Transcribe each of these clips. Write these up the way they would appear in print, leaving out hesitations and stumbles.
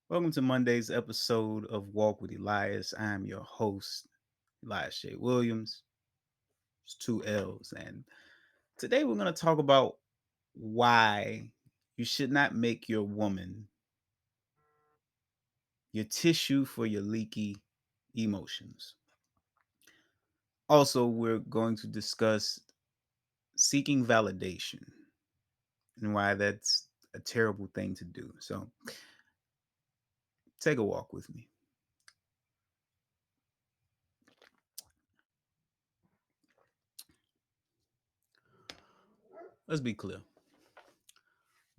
Welcome to Monday's episode of Walk with Elias. I am your host, Elias J. Williams. It's two L's. And today we're going to talk about why you should not make your woman your tissue for your leaky emotions. Also, we're going to discuss seeking validation and why that's a terrible thing to do. So, take a walk with me. Let's be clear.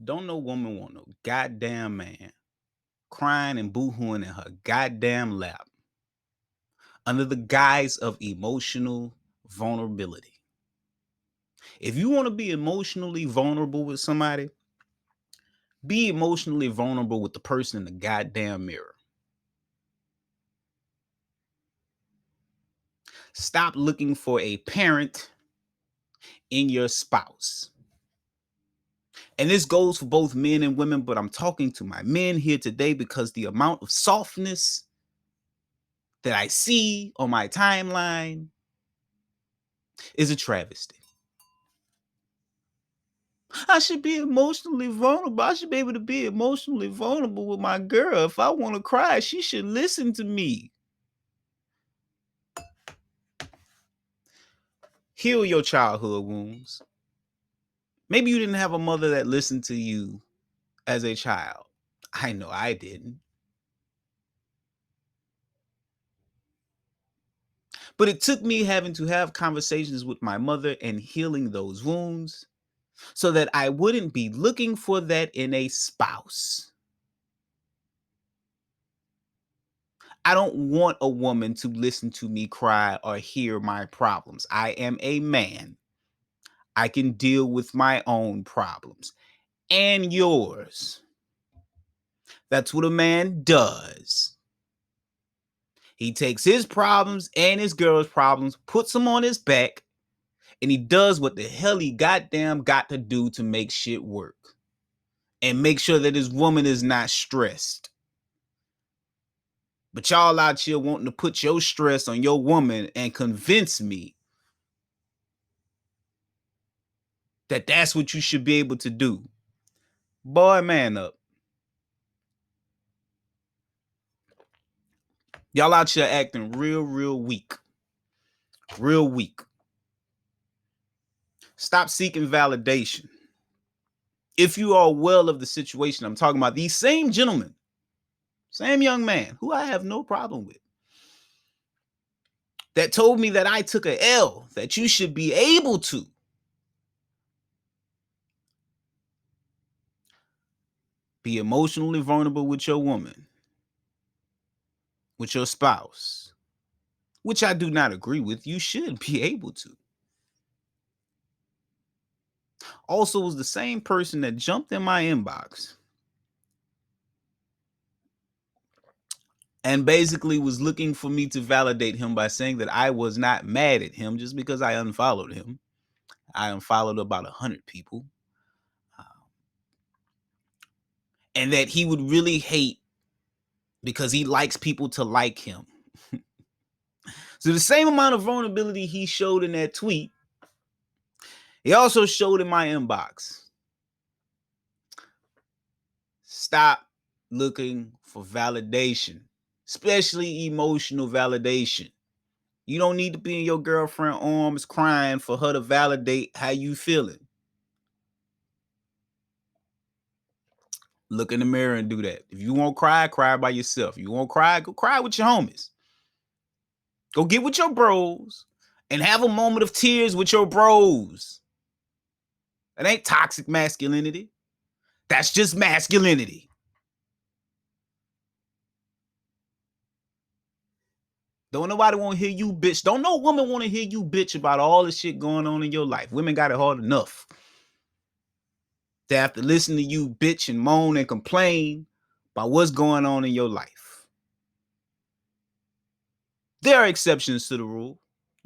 Don't no woman want no goddamn man crying and boohooing in her goddamn lap under the guise of emotional vulnerability. If you want to be emotionally vulnerable with somebody, be emotionally vulnerable with the person in the goddamn mirror. Stop looking for a parent in your spouse. And this goes for both men and women, but I'm talking to my men here today because the amount of softness that I see on my timeline is a travesty. I should be emotionally vulnerable. I should be able to be emotionally vulnerable with my girl. If I want to cry, she should listen to me. Heal your childhood wounds. Maybe you didn't have a mother that listened to you as a child. I know I didn't. But it took me having to have conversations with my mother and healing those wounds so that I wouldn't be looking for that in a spouse. I don't want a woman to listen to me cry or hear my problems. I am a man. I can deal with my own problems and yours. That's what a man does. He takes his problems and his girl's problems, puts them on his back, and he does what the hell he goddamn got to do to make shit work and make sure that his woman is not stressed. But y'all out here wanting to put your stress on your woman and convince me that that's what you should be able to do. Boy, man up. Y'all out here acting real weak. Real weak. Stop seeking validation. If you are well of the situation I'm talking about, these same gentlemen, same young man, who I have no problem with, that told me that I took a L, that you should be able to be emotionally vulnerable with your woman, with your spouse, which I do not agree with. You should be able to. Also, was the same person that jumped in my inbox and basically was looking for me to validate him by saying that I was not mad at him just because I unfollowed him. I unfollowed about 100 people. Uh, and that he would really hate because he likes people to like him. So the same amount of vulnerability he showed in that tweet, he also showed in my inbox. Stop looking for validation, especially emotional validation. You don't need to be in your girlfriend's arms crying for her to validate how you feeling. Look in the mirror and do that. If you won't cry, cry by yourself. If you won't cry, go cry with your homies. Go get with your bros and have a moment of tears with your bros. That ain't toxic masculinity. That's just masculinity. Don't nobody want to hear you bitch. Don't no woman want to hear you bitch about all the shit going on in your life. Women got it hard enough to have to listen to you bitch and moan and complain about what's going on in your life. There are exceptions to the rule.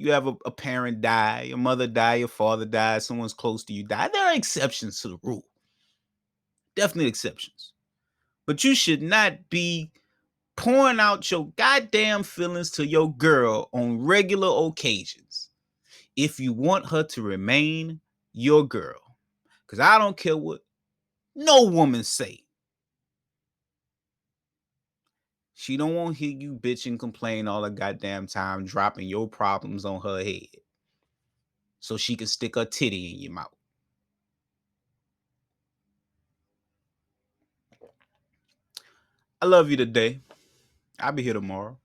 You have a parent die, your mother die, your father die, someone's close to you die. There are exceptions to the rule. Definitely exceptions. But you should not be pouring out your goddamn feelings to your girl on regular occasions if you want her to remain your girl. Because I don't care what no woman say. She don't want to hear you bitch and complain all the goddamn time, dropping your problems on her head so she can stick her titty in your mouth. I love you today. I'll be here tomorrow.